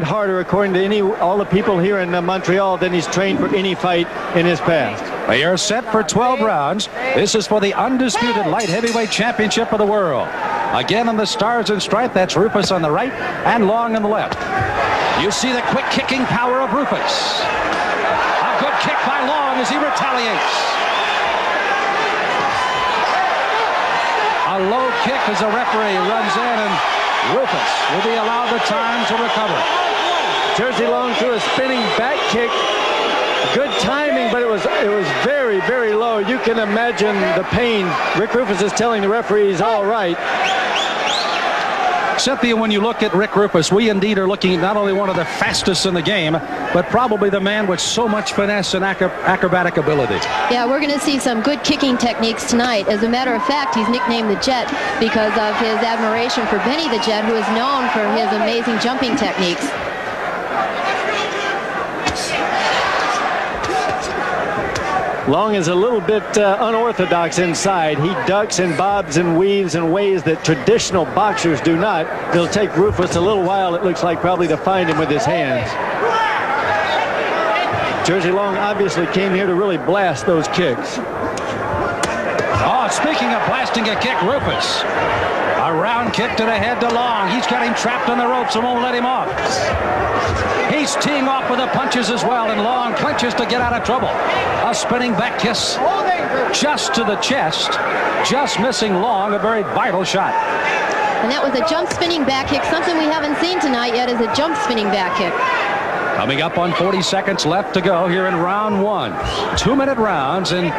harder, according to all the people here in Montreal, than he's trained for any fight in his past. They are set for 12 rounds. This is for the undisputed light heavyweight championship of the world. Again on the stars and stripe, that's Roufus on the right and Long on the left. You see the quick kicking power of Roufus. A good kick by Long as he retaliates. A low kick as the referee runs in, and Roufus will be allowed the time to recover. Jersey Long threw a spinning back kick. Good timing, but it was very, very low. You can imagine the pain. Rick Roufus is telling the referee he's all right. Cynthia, when you look at Rick Roufus, we indeed are looking at not only one of the fastest in the game, but probably the man with so much finesse and acrobatic ability. Yeah, we're going to see some good kicking techniques tonight. As a matter of fact, he's nicknamed the Jet because of his admiration for Benny the Jet, who is known for his amazing jumping techniques. Long is a little bit unorthodox inside. He ducks and bobs and weaves in ways that traditional boxers do not. It'll take Roufus a little while, it looks like, probably to find him with his hands. Jersey Long obviously came here to really blast those kicks. Oh, speaking of blasting a kick, Roufus. A round kick to the head to Long. He's got him trapped on the ropes and won't let him off. He's teeing off with the punches as well, and Long clinches to get out of trouble. A spinning back kiss just to the chest, just missing Long, a very vital shot. And that was a jump spinning back kick. Something we haven't seen tonight yet is a jump spinning back kick. Coming up on 40 seconds left to go here in round one. 2-minute rounds in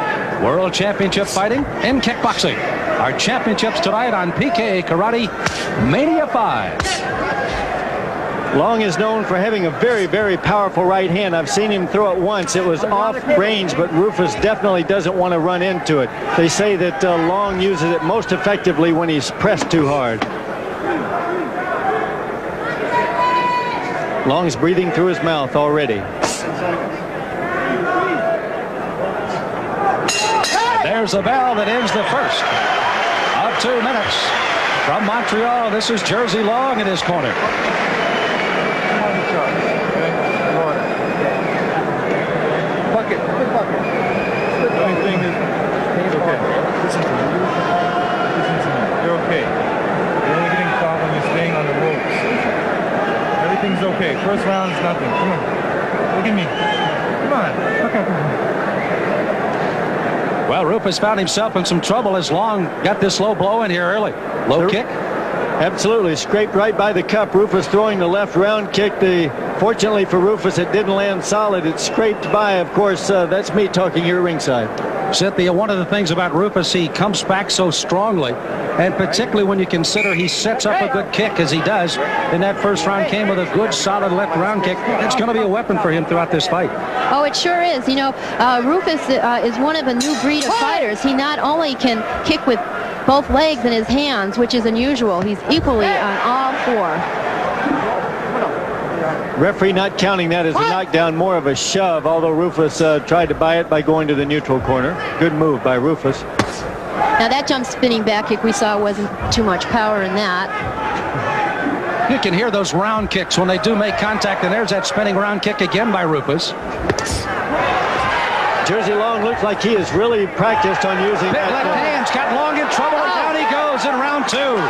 World Championship fighting in kickboxing. Our championships tonight on PK Karate Mania 5. Long is known for having a very, very powerful right hand. I've seen him throw it once. It was off range, but Roufus definitely doesn't want to run into it. They say that Long uses it most effectively when he's pressed too hard. Long's breathing through his mouth already. And there's the bell that ends the first of 2 minutes. From Montreal, this is Jersey Long in his corner. Bucket. The only thing is, okay, listen to me. You're okay. You're only getting fouled when you're staying on the ropes. Everything's okay. First round is nothing. Come on. Look at me. Come on. Okay. Well, Roufus found himself in some trouble as Long got this low blow in here early. Low kick. Absolutely. Scraped right by the cup. Roufus throwing the left round kick. Fortunately for Roufus, it didn't land solid. It scraped by. Of course, that's me talking here ringside. Cynthia, one of the things about Roufus, he comes back so strongly, and particularly when you consider he sets up a good kick as he does in that first round, came with a good solid left round kick. It's going to be a weapon for him throughout this fight. Oh, it sure is. You know, Roufus is one of a new breed of fighters. He not only can kick with both legs and his hands, which is unusual. He's equally on all four. Referee not counting that as a knockdown, more of a shove, although Roufus tried to buy it by going to the neutral corner. Good move by Roufus. Now that jump spinning back kick we saw wasn't too much power in that. You can hear those round kicks when they do make contact, and there's that spinning round kick again by Roufus. Jersey Long looks like he has really practiced on using Big left hands got Long in trouble, and down he goes in round two.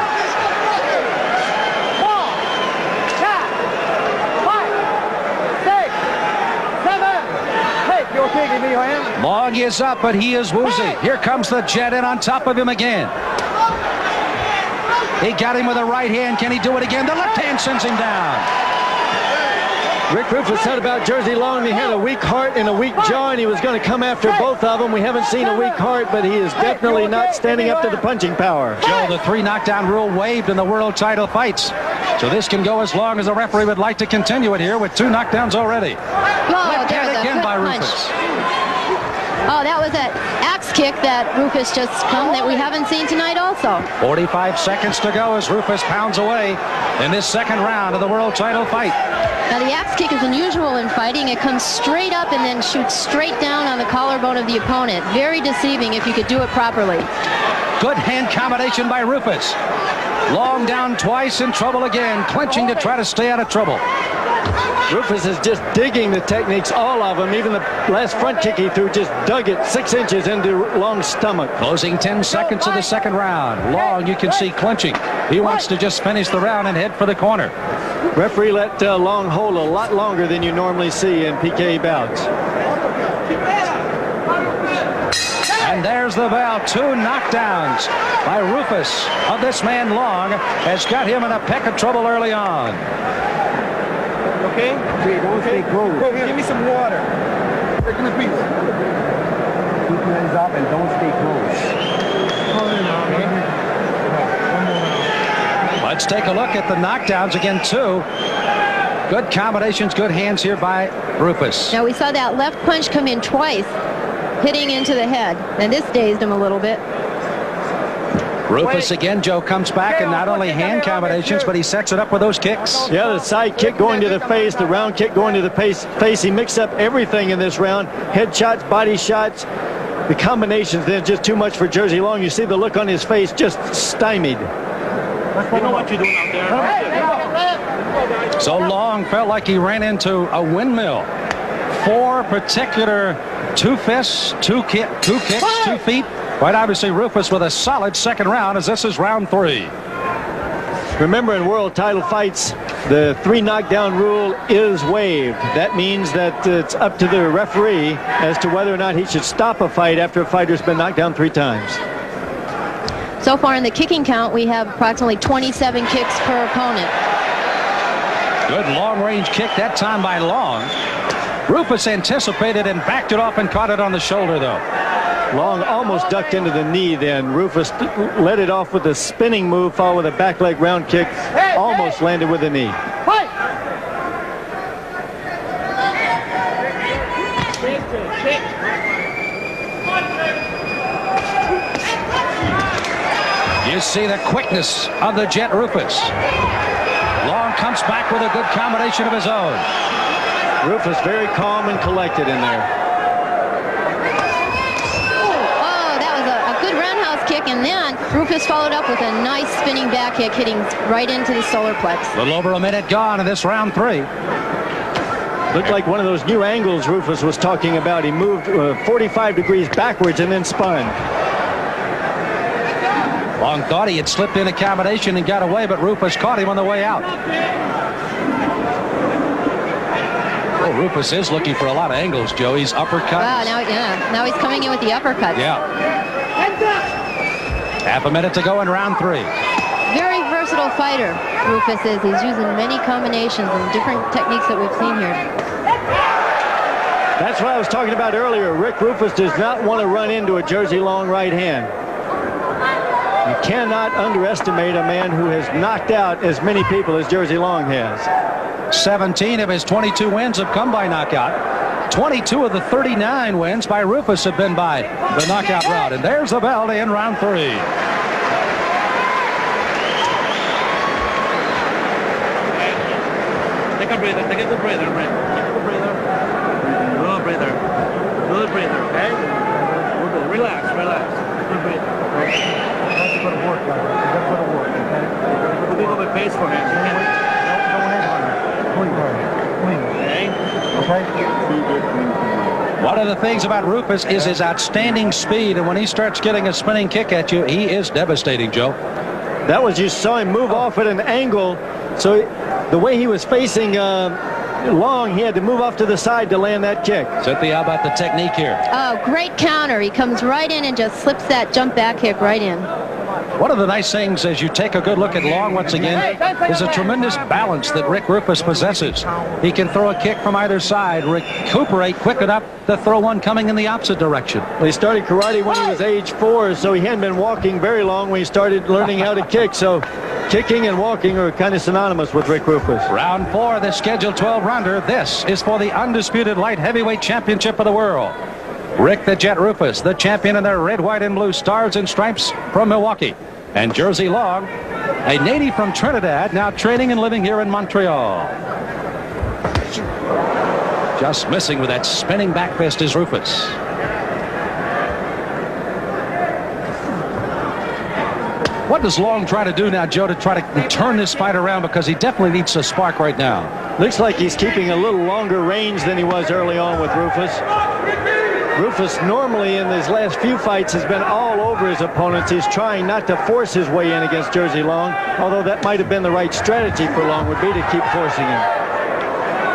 Long is up, but he is woozy. Here comes the Jet in on top of him again. He got him with a right hand. Can he do it again? The left hand sends him down. Rick Roufus said about Jersey Long, he had a weak heart and a weak jaw, and he was going to come after both of them. We haven't seen a weak heart, but he is definitely not standing up to the punching power. Joe, the 3 knockdown rule waived in the world title fights. So this can go as long as the referee would like to continue it here with 2 knockdowns already. Oh, there was a again good by punch. Roufus. Oh, that was that axe kick that Roufus just come that we haven't seen tonight also. 45 seconds to go as Roufus pounds away in this second round of the world title fight. Now the axe kick is unusual in fighting. It comes straight up and then shoots straight down on the collarbone of the opponent. Very deceiving if you could do it properly. Good hand combination by Roufus. Long down twice, in trouble again, clinching to try to stay out of trouble. Roufus is just digging the techniques, all of them. Even the last front kick he threw just dug it 6 inches into Long's stomach. Closing 10 seconds of the second round. Long, you can see clinching. He wants to just finish the round and head for the corner. Referee let Long hold a lot longer than you normally see in PK bouts. And there's the bell. 2 knockdowns by Roufus of this man Long has got him in a peck of trouble early on. Okay? Don't stay close. Give me some water. Take a piece. Keep your hands up and don't stay close. Let's take a look at the knockdowns again, 2. Good combinations, good hands here by Roufus. Now we saw that left punch come in twice, hitting into the head, and this dazed him a little bit. Roufus again, Joe, comes back and not only hand combinations, but he sets it up with those kicks. Yeah, the side kick going to the face, the round kick going to the face. He mixed up everything in this round. Head shots, body shots, the combinations. They're just too much for Jersey Long. You see the look on his face, just stymied. You know what you're doing out there. So Long felt like he ran into a windmill. 4 particular 2 fists, 2 kicks, 2 feet. Quite obviously, Roufus with a solid second round as this is round 3. Remember, in world title fights, the 3 knockdown rule is waived. That means that it's up to the referee as to whether or not he should stop a fight after a fighter's been knocked down 3 times. So far in the kicking count, we have approximately 27 kicks per opponent. Good long-range kick that time by Long. Roufus anticipated and backed it off and caught it on the shoulder, though. Long almost ducked into the knee then. Roufus let it off with a spinning move, followed with a back leg round kick. Almost landed with a knee. You see the quickness of the Jet Roufus. Long comes back with a good combination of his own. Roufus very calm and collected in there. Oh, that was a good roundhouse kick, and then Roufus followed up with a nice spinning back kick, hitting right into the solar plex. A little over a minute gone in this round 3. Looked like one of those new angles Roufus was talking about. He moved 45 degrees backwards and then spun. Long thought he had slipped in a combination and got away, but Roufus caught him on the way out. Oh, Roufus is looking for a lot of angles, Joe. He's uppercutting. Wow, now he's coming in with the uppercuts. Yeah. Half a minute to go in round 3. Very versatile fighter, Roufus is. He's using many combinations and different techniques that we've seen here. That's what I was talking about earlier. Rick Roufus does not want to run into a Jersey Long right hand. You cannot underestimate a man who has knocked out as many people as Jersey Long has. 17 of his 22 wins have come by knockout. 22 of the 39 wins by Roufus have been by the knockout route. And there's the bell to end round 3. Take a breather. Take a good breather, man. Take a good breather. Good breather. Good breather, okay? Relax, relax. Good breather. That's a bit of work, guys. That's a bit of work, okay? We'll be over pace for him. One of the things about Roufus is his outstanding speed, and when he starts getting a spinning kick at you, he is devastating, Joe. That was, you saw him move off at an angle, so the way he was facing Long, he had to move off to the side to land that kick. Cynthia, how about the technique here? Oh, great counter. He comes right in and just slips that jump back kick right in. One of the nice things as you take a good look at Long once again is a tremendous balance that Rick Roufus possesses. He can throw a kick from either side, recuperate quick enough to throw one coming in the opposite direction. Well, he started karate when he was age 4, so he hadn't been walking very long when he started learning how to kick. So kicking and walking are kind of synonymous with Rick Roufus. Round 4 of the scheduled 12-rounder. This is for the undisputed light heavyweight championship of the world. Rick the Jet Roufus, the champion in their red, white, and blue stars and stripes from Milwaukee. And Jersey Long, a native from Trinidad, now training and living here in Montreal. Just missing with that spinning back fist is Roufus. What does Long try to do now, Joe, to try to turn this fight around? Because he definitely needs a spark right now. Looks like he's keeping a little longer range than he was early on with Roufus. Roufus normally in his last few fights has been all over his opponents. He's trying not to force his way in against Jersey Long, although that might have been the right strategy for Long would be to keep forcing him.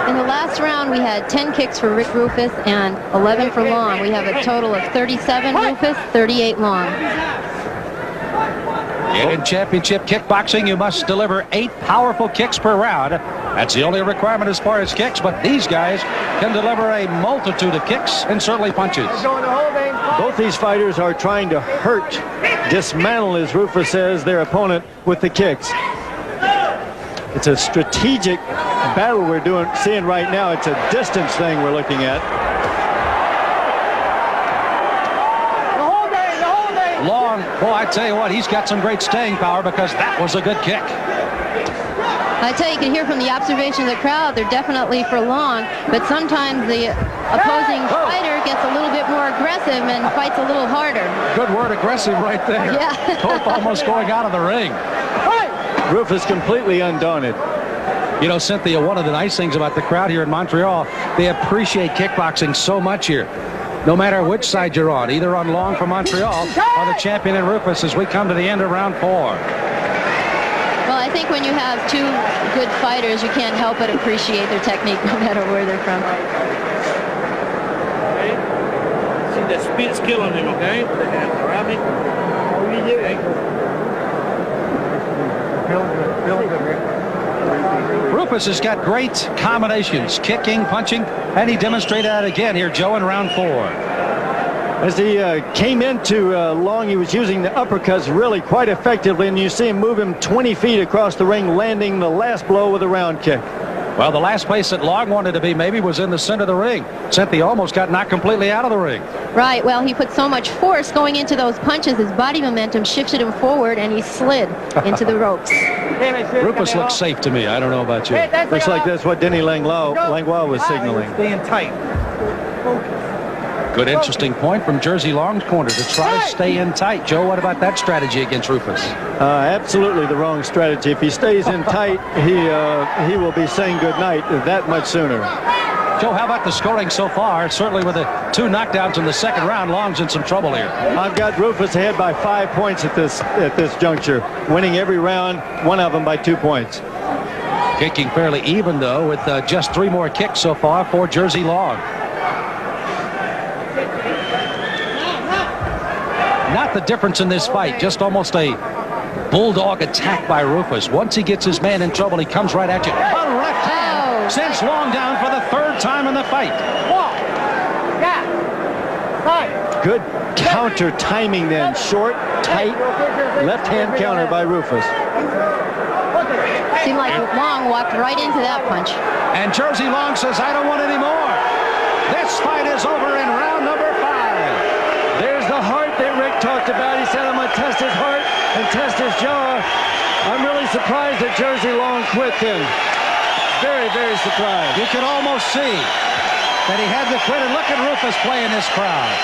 In the last round, we had 10 kicks for Rick Roufus and 11 for Long. We have a total of 37 Roufus, 38 Long. In championship kickboxing, you must deliver 8 powerful kicks per round. That's the only requirement as far as kicks, but these guys can deliver a multitude of kicks and certainly punches. Both these fighters are trying to hurt, dismantle, as Roufus says, their opponent with the kicks. It's a strategic battle we're seeing right now. It's a distance thing we're looking at. Long, boy, I tell you what, he's got some great staying power because that was a good kick. I tell you, you can hear from the observation of the crowd, they're definitely for Long, but sometimes the opposing fighter gets a little bit more aggressive and fights a little harder. Good word, aggressive right there. Yeah. Both almost going out of the ring. Roufus completely undaunted. You know, Cynthia, one of the nice things about the crowd here in Montreal, they appreciate kickboxing so much here. No matter which side you're on, either on Long from Montreal or the champion in Roufus as we come to the end of round 4. Well, I think when you have two good fighters, you can't help but appreciate their technique no matter where they're from. See, the speed's killing him, okay? Put the hands around me. How are you doing? Roufus has got great combinations, kicking, punching, and he demonstrated that again here, Joe, in round 4. As he came into Long, he was using the uppercuts really quite effectively, and you see him move him 20 feet across the ring, landing the last blow with a round kick. Well, the last place that Long wanted to be maybe was in the center of the ring. Cynthia almost got knocked completely out of the ring. Right. Well, he put so much force going into those punches, his body momentum shifted him forward, and he slid into the ropes. Roufus looks safe to me. I don't know about you. Looks like that's what Denny Langlois was signaling. Staying tight. Good, interesting point from Jersey Long's corner to try to stay in tight. Joe, what about that strategy against Roufus? Absolutely the wrong strategy. If he stays in tight, he will be saying good night that much sooner. Joe, how about the scoring so far? Certainly with the 2 knockdowns in the second round, Long's in some trouble here. I've got Roufus ahead by 5 points at this juncture, winning every round, one of them by 2 points. Kicking fairly even, though, with just 3 more kicks so far for Jersey Long. Not the difference in this fight, just almost a bulldog attack by Roufus. Once he gets his man in trouble, he comes right at you. A left hand sends Long down for the 3rd time in the fight. Good counter timing then. Short, tight, left hand counter by Roufus. Seemed like Long walked right into that punch. And Jersey Long says, I don't want any more. This fight is over in round number 5. There's the heart that Rick talked about. He said, I'm going to test his heart and test his jaw. I'm really surprised that Jersey Long quit then. Very, very surprised. You can almost see that he had to quit. And look at Roufus playing this crowd.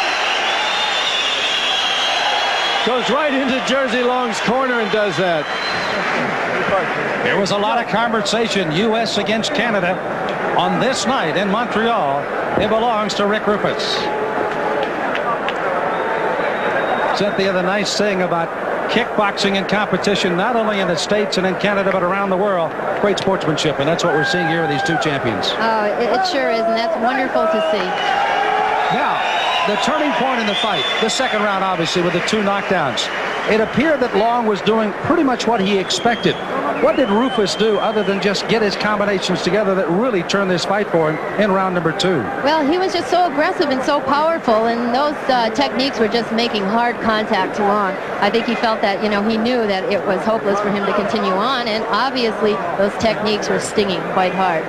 Goes right into Jersey Long's corner and does that. There was a lot of conversation, U.S. against Canada, on this night in Montreal. It belongs to Rick Roufus. Cynthia, the nice thing about kickboxing and competition, not only in the States and in Canada, but around the world, great sportsmanship, and that's what we're seeing here with these 2 champions. Oh, it sure is, and that's wonderful to see. Now, the turning point in the fight, the second round, obviously, with the 2 knockdowns. It appeared that Long was doing pretty much what he expected. What did Roufus do other than just get his combinations together that really turned this fight for him in round number 2? Well, he was just so aggressive and so powerful, and those techniques were just making hard contact to Long. I think he felt that, he knew that it was hopeless for him to continue on, and obviously those techniques were stinging quite hard.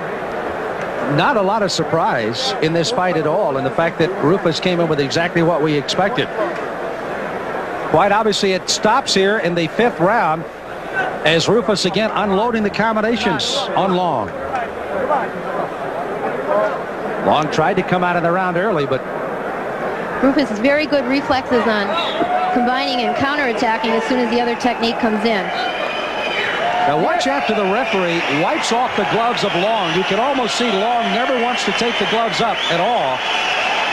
Not a lot of surprise in this fight at all, and the fact that Roufus came in with exactly what we expected. Quite obviously, it stops here in the 5th round as Roufus again unloading the combinations on Long. Long tried to come out of the round early, but Roufus has very good reflexes on combining and counterattacking as soon as the other technique comes in. Now watch after the referee wipes off the gloves of Long. You can almost see Long never wants to take the gloves up at all.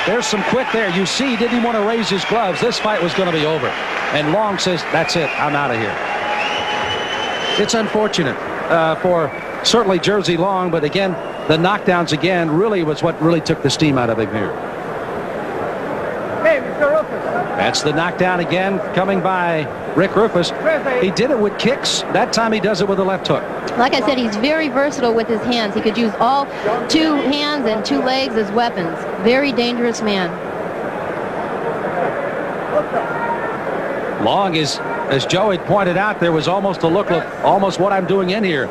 There's some quick there. You see he didn't even want to raise his gloves. This fight was going to be over. And Long says, that's it, I'm out of here. It's unfortunate for certainly Jersey Long, but again, the knockdowns again really was what really took the steam out of him here. Hey, Mr. Roufus. That's the knockdown again coming by Rick Roufus. He did it with kicks. That time he does it with a left hook. Like I said, he's very versatile with his hands. He could use all 2 hands and 2 legs as weapons. Very dangerous man. Long is, as Joe had pointed out, there was almost a look of almost what I'm doing in here.